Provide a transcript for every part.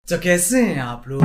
तो कैसे हैं आप लोग?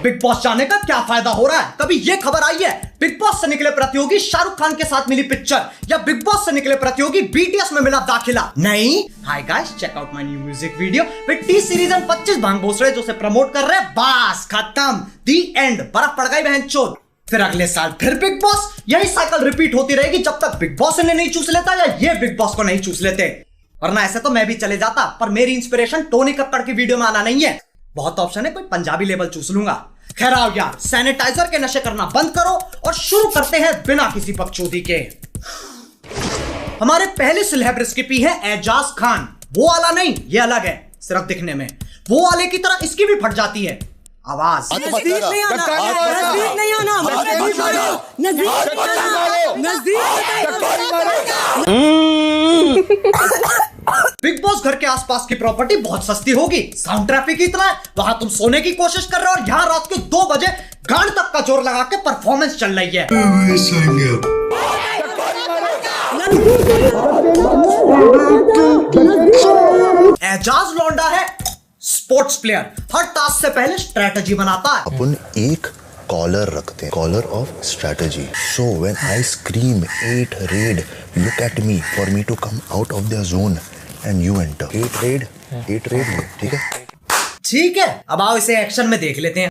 बिग बॉस जाने का क्या फायदा हो रहा है? कभी ये खबर आई है बिग बॉस से निकले प्रतियोगी शाहरुख खान के साथ मिली पिक्चर, या बिग बॉस से निकले प्रतियोगी बीटीएस में मिला दाखिला? नहीं। Hi guys, check out my new music video with T Series and 25 भांग भोसड़े जो से प्रमोट कर रहे हैं। बस खत्म, दी एंड। बर्फ पड़ गई बहनचोद। फिर अगले साल फिर बिग बॉस। यही साइकिल रिपीट होती रहेगी जब तक बिग बॉस इन्हें नहीं चूस लेता या ये बिग बॉस को नहीं चूस लेते। वरना ऐसे तो मैं भी चले जाता, पर मेरी इंस्पिरेशन टोनी कक्कड़ की वीडियो में आना नहीं है। बहुत ऑप्शन है, कोई पंजाबी लेवल चूस लूंगा। खैर आओ यार, सैनिटाइजर के नशे करना बंद करो और शुरू करते हैं बिना किसी बकचोदी के। हमारे पहले सेलेब रेसिपी है एजाज खान। वो वाला नहीं, ये अलग है, सिर्फ दिखने में। वो वाले की तरह इसकी भी फट जाती है आवाज। नजदीक नहीं आना, नजदीक नहीं आना, बिग बॉस घर के आसपास की प्रॉपर्टी बहुत सस्ती होगी, साउंड ट्रैफिक इतना है, वहां तुम सोने की कोशिश कर रहे हो और यहाँ रात के 2 बजे गांड तक का जोर लगा के परफॉर्मेंस चल रही है। एजाज लौंडा है स्पोर्ट्स प्लेयर, हर टास्क से पहले स्ट्रेटजी बनाता है। अपन एक कॉलर रखते हैं, collar of strategy. So when I scream 8 red, look at me for me to come out of the zone and you enter. 8 red, ठीक है? ठीक है, अब आओ इसे एक्शन में देख लेते हैं।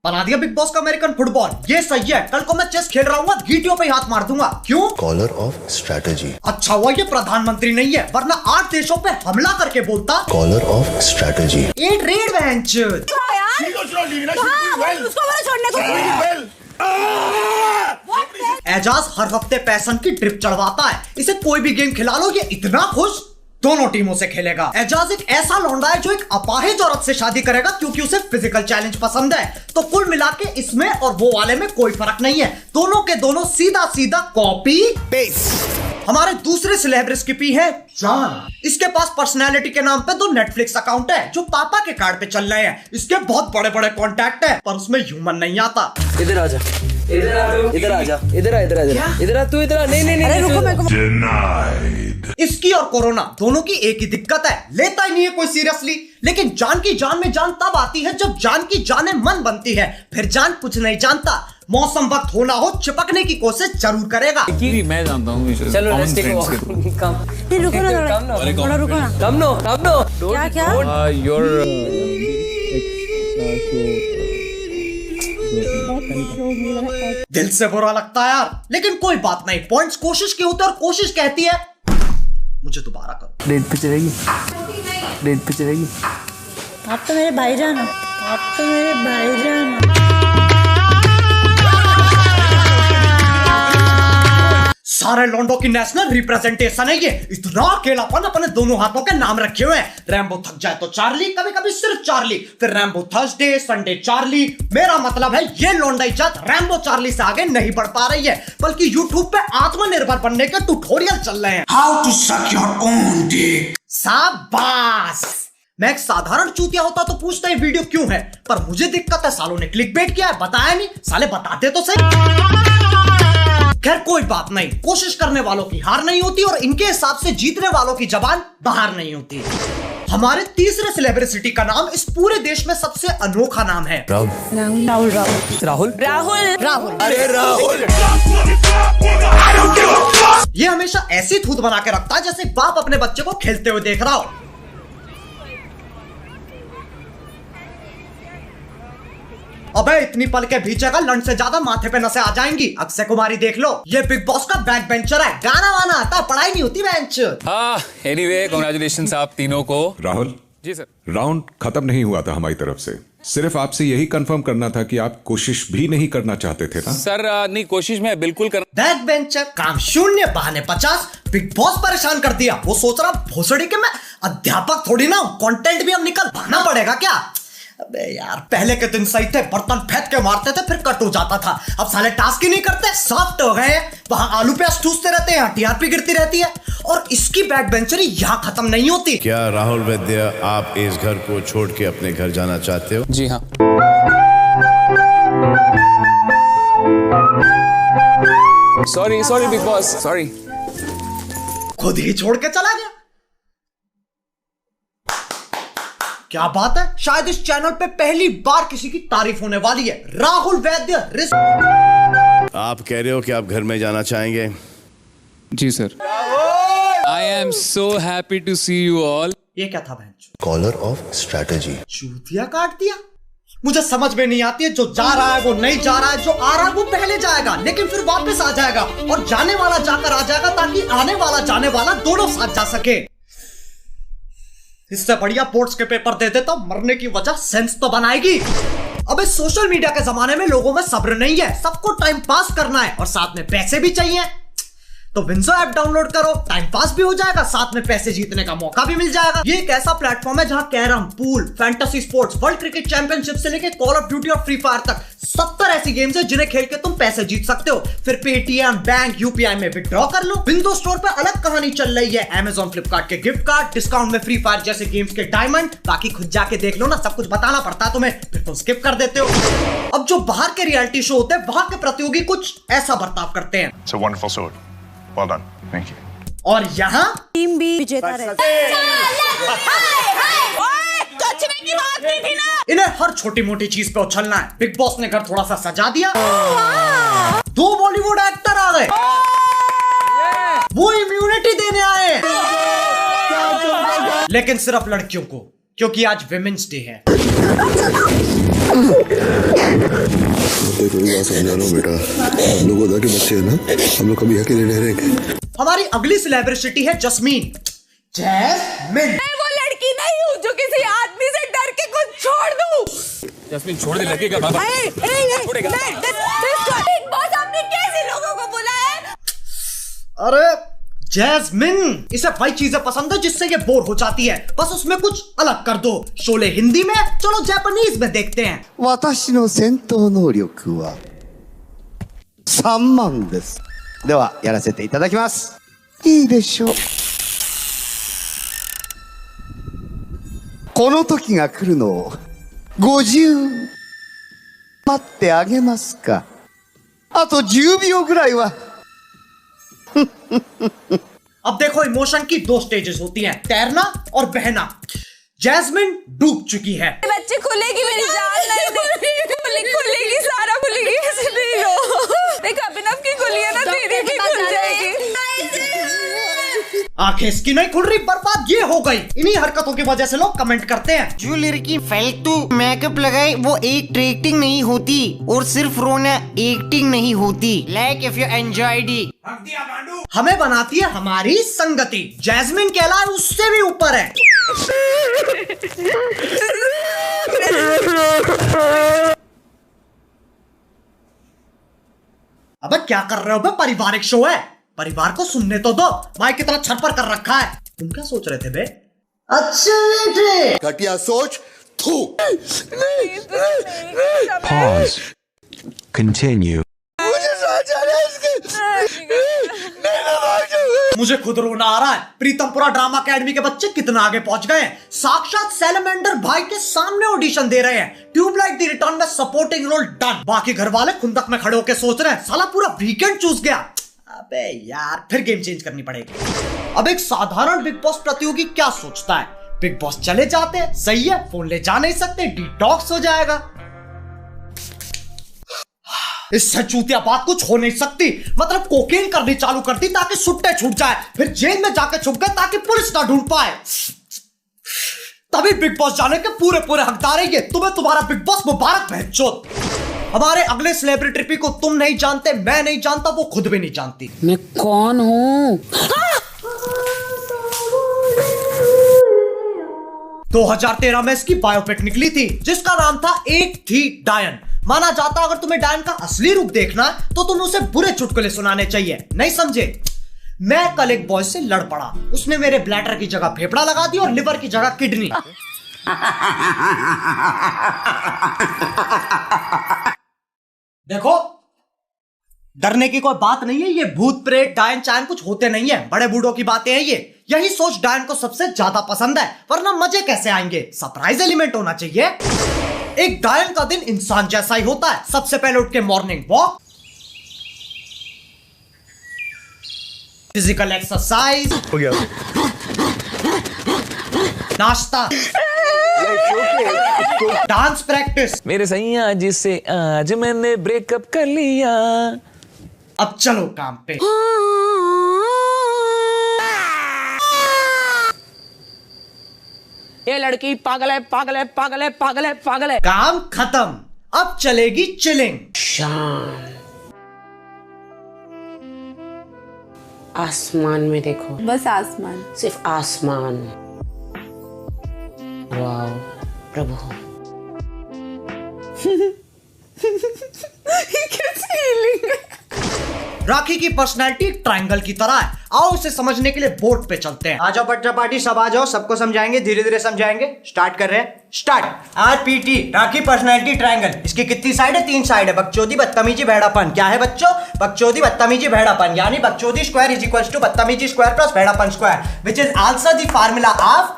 बना दिया बिग बॉस का अमेरिकन फुटबॉल। ये सही है, कल को मैं चेस खेल रहा हूँ, गीटियों पे हाथ मार दूंगा। क्यों? Collar of strategy. अच्छा हुआ ये प्रधानमंत्री नहीं है, वरना 8 देशों पे हमला करके बोलता। Collar of strategy. 8 red bench. Ejaz हर हफ्ते पैसन की ट्रिप चढ़वाता है। इसे कोई भी गेम खिला लो, ये इतना खुश दोनों टीमों से खेलेगा। एजाज एक ऐसा लौंडा है जो एक अपाहिज औरत से शादी करेगा क्योंकि उसे फिजिकल चैलेंज पसंद है। तो कुल मिला के इसमें और वो वाले में कोई फर्क नहीं है, दोनों के दोनों सीधा सीधा कॉपी पेस्ट। हमारे दूसरे सेलेब रेसिपी है जॉन। इसके पास पर्सनैलिटी के नाम पे 2 नेटफ्लिक्स अकाउंट है जो पापा के कार्ड पे चल रहे हैं। इसके बहुत बड़े बड़े कॉन्टैक्ट है, पर उसमें ह्यूमन नहीं आता। इधर आजा, इधर आजा, इधर आ तू, इधर आ। नहीं, अरे रुको, मेरे को। इसकी और कोरोना दोनों की एक ही दिक्कत है, लेता ही नहीं है कोई सीरियसली। लेकिन जान की जान में जान तब आती है जब जान की जाने मन बनती है। फिर जान कुछ नहीं जानता, मौसम वक्त होना हो चिपकने की कोशिश जरूर करेगा। मैं जानता हूँ। चलो रुको ना, कम नो। क्या दिल से बुरा लगता है यार, लेकिन कोई बात नहीं। पॉइंट्स कोशिश के होते और कोशिश कहती है मुझे दोबारा करो। डेट पे चलेगी। आप तो मेरे भाईजान हो, सारे लॉन्डो की नेशनल रिप्रेजेंटेशन है ये। इतना अकेलापन अपने दोनों हाथों के नाम रखे हुए हैं। रैम्बो थक जाए तो चार्ली, कभी कभी सिर्फ चार्ली, फिर रैम्बो थर्सडे, संडे चार्ली। मेरा मतलब है ये लॉन्डाई जात रैम्बो चार्ली से आगे नहीं बढ़ पा रही है, बल्कि यूट्यूब पे आत्मनिर्भर बनने के ट्यूटोरियल चल रहे हैं। How to suck your own dick. शाबाश। मैं एक साधारण चूतिया होता तो पूछता ये वीडियो क्यों है, पर मुझे दिक्कत है सालों ने क्लिकबेट किया है, बताया नहीं। साले बताते तो सही। खैर कोई बात नहीं, कोशिश करने वालों की हार नहीं होती और इनके हिसाब से जीतने वालों की जबान बाहर नहीं होती। हमारे तीसरे सेलिब्रिटी का नाम इस पूरे देश में सबसे अनोखा नाम है राहुल। अरे राहुल। ये हमेशा ऐसी थूत बना के रखता है जैसे बाप अपने बच्चे को खेलते हुए देख रहा हो। अबे इतनी पल के भीचेगा, लंड से ज्यादा माथे पे नसें आ जाएंगी। अक्षय कुमारी देख लो, ये बिग बॉस का बैक बेंचर है, गाना वाना आता, पढ़ाई नहीं होती बेंच। एनीवे कांग्रेचुलेशंस आप तीनों को। राहुल जी सर। राउंड खत्म नहीं हुआ था हमारी तरफ से, सिर्फ आपसे यही कंफर्म करना था कि आप कोशिश भी नहीं करना चाहते थे ना? सर नहीं, कोशिश मैं बिल्कुल कर। बैक बेंचर, काम शून्य, बहाने 50। बिग बॉस परेशान कर दिया। वो सोच रहा भोसड़ी के मैं अध्यापक थोड़ी ना हूं, कंटेंट भी हम निकल भाना पड़ेगा क्या। अबे यार पहले के दिन सही थे, बर्तन फेंक के मारते थे फिर कट हो जाता था। अब साले टास्क ही नहीं करते, सॉफ्ट हो गए। वहां आलू प्याज ठूसते रहते हैं, टीआरपी गिरती रहती है और इसकी बैक बेंचरी यहाँ खत्म नहीं होती। क्या राहुल वैद्य आप इस घर को छोड़ के अपने घर जाना चाहते हो? जी हाँ। Sorry big boss, sorry. खुद ही छोड़ के चला गया। क्या बात है, शायद इस चैनल पे पहली बार किसी की तारीफ होने वाली है। राहुल वैद्य आप कह रहे हो कि आप घर में जाना चाहेंगे? जी sir. I am so happy to see you all. ये क्या था बहन? Collar of strategy. चूतिया काट दिया। मुझे समझ में नहीं आती है, जो जा रहा है वो नहीं जा रहा है, जो आ रहा है वो पहले जाएगा लेकिन फिर वापस आ जाएगा और जाने वाला जाकर आ जाएगा ताकि आने वाला जाने वाला दोनों साथ जा सके। इससे बढ़िया बोर्ड्स के पेपर दे देता, मरने की वजह सेंस तो बनाएगी। अब इस सोशल मीडिया के जमाने में लोगों में सब्र नहीं है, सबको टाइम पास करना है और साथ में पैसे भी चाहिए। तो विंजो ऐप डाउनलोड करो, टाइम पास भी हो जाएगा, साथ में पैसे जीतने का मौका भी मिल जाएगा। ये एक ऐसा प्लेटफॉर्म है जहां carrom, pool, fantasy sports, world cricket championship से लेकर कॉल ऑफ ड्यूटी और फ्री फायर तक 70 ऐसी गेम्स है जिन्हें खेल के तुम पैसे जीत सकते हो। फिर पेटीएम, बैंक, यूपीआई में विड्रॉ कर लो। विंडो स्टोर पे अलग कहानी चल रही है, अमेजॉन, फ्लिपकार्ट के गिफ्ट कार्ड, डिस्काउंट में फ्री फायर जैसे गेम्स के डायमंड। बाकी खुद जाके देख लो ना, सब कुछ बताना पड़ता है तुम्हें, फिर तुम स्किप कर देते हो। अब जो बाहर के रियलिटी शो होते हैं वहां के प्रतियोगी कुछ ऐसा बर्ताव करते हैं। It's a wonderful sword. Well done. Thank you. और यहाँ टीम भी विजेता रहती इन्हें हर छोटी मोटी चीज पे उछलना है। बिग बॉस ने घर थोड़ा सा सजा दिया, 2 बॉलीवुड एक्टर आ गए, वो इम्यूनिटी देने आए, लेकिन सिर्फ लड़कियों को, क्योंकि आज विमेंस डे है। कोई बात समझा रहा हूँ बेटा, हम लोग उधर के बच्चे हैं ना, हम लोग कभी अकेले नहीं रहेंगे। हमारी अगली सेलिब्रिटी है जस्मीन। जैस्मिन, मैं वो लड़की नहीं हूँ जो किसी आदमी से डर के कुछ छोड़ दूँ। जस्मीन छोड़ दे, लगेगा बाबा। बिग बॉस आपने कैसे लोगों को बुलाया? अरे जैस्मिन, इसे वही चीजें पसंद है जिससे ये बोर हो जाती है, बस उसमें कुछ अलग कर दो। शोले हिंदी में, चलो जापानीज में देखते हैं। 私の戦闘能力は3万です。ではやらせていただきます。いいでしょう。この時が来るのを50待ってあげますか。あと10秒ぐらいは。अब देखो, इमोशन की 2 स्टेजेस होती हैं, तैरना और बहना। जैस्मिन डूब चुकी है। बच्चे खुलेगी मेरी जान नहीं, खुलेगी सारा खुलेगी, ऐसे नहीं लो। देख अभिनव की खुली है ना, तेरी भी खुल जाएगी। आंखें इसकी नहीं खुल रही, बर्बाद ये हो गई। इन्हीं हरकतों की वजह से लोग कमेंट करते हैं, जो लड़की फालतू मेकअप लगाए वो एक्टिंग नहीं होती, और सिर्फ रोना एक्टिंग नहीं होती। Like if you enjoyed it. हमें बनाती है हमारी संगति। जैस्मिन कहलाए उससे भी ऊपर है। अबे क्या कर रहे हो बे, पारिवारिक शो है, परिवार को सुनने तो दो। माइक की तरह छरपर कर रखा है। तुम क्या सोच रहे थे बे? अच्छा बेटे, घटिया सोच। थू। Pause. Continue. मुझे खुद रोना आ रहा है। प्रीतमपुरा ड्रामा अकेडमी के बच्चे कितना आगे पहुंच गए हैं। साक्षात सैलमेंडर भाई के सामने ऑडिशन दे रहे हैं। ट्यूबलाइट द रिटर्न में सपोर्टिंग रोल डन। बाकी घर वाले खुंदक में खड़े होकर सोच रहे हैं, साला पूरा वीकेंड चूस गया। अबे यार, फिर गेम चेंज करनी पड़ेगी। अब एक साधारण बिग बॉस प्रतियोगी क्या सोचता है? बिग बॉस चले जाते हैं, सही है, फोन ले जा नहीं सकते, डिटॉक्स हो जाएगा। इससे चूतिया बात कुछ हो नहीं सकती। मतलब कोकेन करनी चालू कर दी ताकि सुट्टे छूट जाए, फिर जेल में जाके छुप गए ताकि पुलिस ना ढूंढ पाए। तभी बिग बॉस जाने के पूरे पूरे हकदार है ये। तुम्हें तुम्हारा बिग बॉस मुबारक बहनचोद। हमारे अगले सेलिब्रिटी को तुम नहीं जानते, मैं नहीं जानता, वो खुद भी नहीं जानती। मैं कौन हूँ? 2013 में इसकी बायोपिक निकली थी जिसका नाम था एक थी डायन। माना जाता अगर तुम्हें डायन का असली रूप देखना है तो तुम्हें उसे बुरे चुटकुले सुनाने चाहिए। नहीं समझे? मैं कल एक बॉय से लड़ पड़ा। उसने मेरे ब्लैडर की जगह फेफड़ा लगा दी और लिवर की जगह किडनी। देखो, डरने की कोई बात नहीं है। ये भूत प्रेत डायन चायन कुछ होते नहीं है, बड़े बूढ़ों की बातें हैं ये। यही सोच डायन को सबसे ज्यादा पसंद है, वरना मजे कैसे आएंगे? सरप्राइज एलिमेंट होना चाहिए। एक डायन का दिन इंसान जैसा ही होता है। सबसे पहले उठ के मॉर्निंग वॉक, फिजिकल एक्सरसाइज हो गया, नाश्ता, डांस प्रैक्टिस। मेरे सैया जिससे आज मैंने ब्रेकअप कर लिया। अब चलो काम पे। ये लड़की पागल है, पागल है, पागल है, पागल है, पागल है। काम खत्म, अब चलेगी चिलिंग। शाम, आसमान में देखो, बस आसमान, सिर्फ आसमान। वाओ प्रभु। राखी की पर्सनैलिटी ट्रायंगल की तरह है। आओ इसे समझने के लिए बोर्ड पे चलते हैं। आ जाओ बच्चा पार्टी, सब आ जाओ, सबको समझाएंगे, धीरे धीरे समझाएंगे। स्टार्ट कर रहे हैं। स्टार्ट। आरपीटी, राखी पर्सनैलिटी ट्रायंगल। इसकी कितनी साइड है? 3 साइड है। बकचोदी, बदतमीजी, भेड़ापन। क्या है बच्चों? बकचोदी, बदतमीजी, भेड़ापन। यानी बकचोदी स्क्वायर इज इक्वल टू बदतमीजी स्क्वायर प्लस भेड़ापन square, which is also the formula of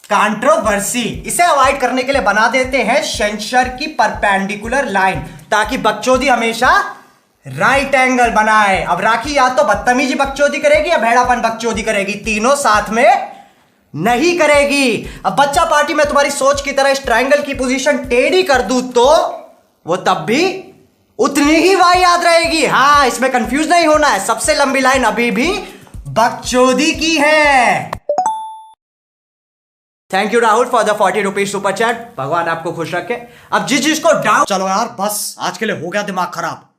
controversy. इसे अवॉइड करने के लिए बना देते हैं सेंसर की परपेंडिकुलर लाइन, ताकि बकचोदी हमेशा राइट एंगल बनाए। अब राखी या तो बदतमीजी बकचोदी करेगी या भेड़ापन बकचोदी करेगी, तीनों साथ में नहीं करेगी। अब बच्चा पार्टी में तुम्हारी सोच की तरह इस ट्रायंगल की पोजीशन टेढ़ी कर दूं तो वो तब भी उतनी ही वाई याद रहेगी। हाँ, इसमें कंफ्यूज नहीं होना है। सबसे लंबी लाइन अभी भी बकचोदी की है। Thank you Rahul for the 40 rupees super chat. भगवान आपको खुश रखे। अब जिसको डाउन, चलो यार बस, आज के लिए हो गया दिमाग खराब।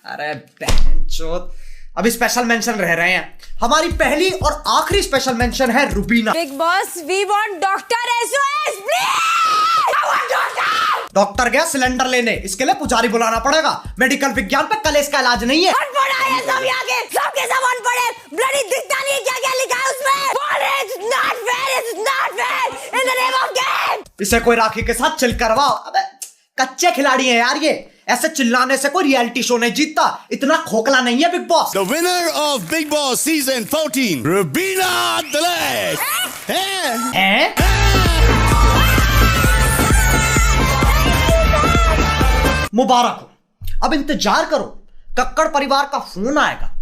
अरे बहनचोद, अभी स्पेशल मेंशन रह रहे हैं। हमारी पहली और आखिरी स्पेशल मेंशन है Rubina. Bigg Boss, we want doctor SOS please. I want doctor. Doctor गया सिलेंडर लेने, इसके लिए पुजारी बुलाना पड़ेगा। मेडिकल विज्ञान पे कलेश का इलाज नहीं है। अनपढ़ है सब यहाँ के, सबके सब अनपढ़ है। ब्लडी दिखता नहीं क्या क्या लिखा है उसमें। It's not fair, it's not fair in the name of game। इसे कोई राखी के साथ चिल करवाओ। अबे कच्चे खिलाड़ी हैं यार ये, ऐसे चिल्लाने से कोई रियलिटी शो नहीं जीतता। इतना खोखला नहीं है big boss. The winner of Big Boss season 14, Rubina Dalek। हैं? मुबारक हो। अब इंतजार करो, कक्कड़ परिवार का फोन आएगा।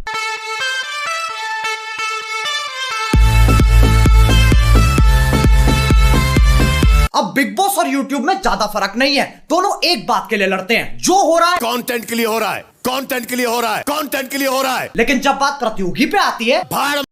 अब बिग बॉस और यूट्यूब में ज्यादा फर्क नहीं है, दोनों एक बात के लिए लड़ते हैं। जो हो रहा है कंटेंट के लिए हो रहा है, कंटेंट के लिए हो रहा है, कंटेंट के लिए हो रहा है। लेकिन जब बात प्रतियोगी पे आती है,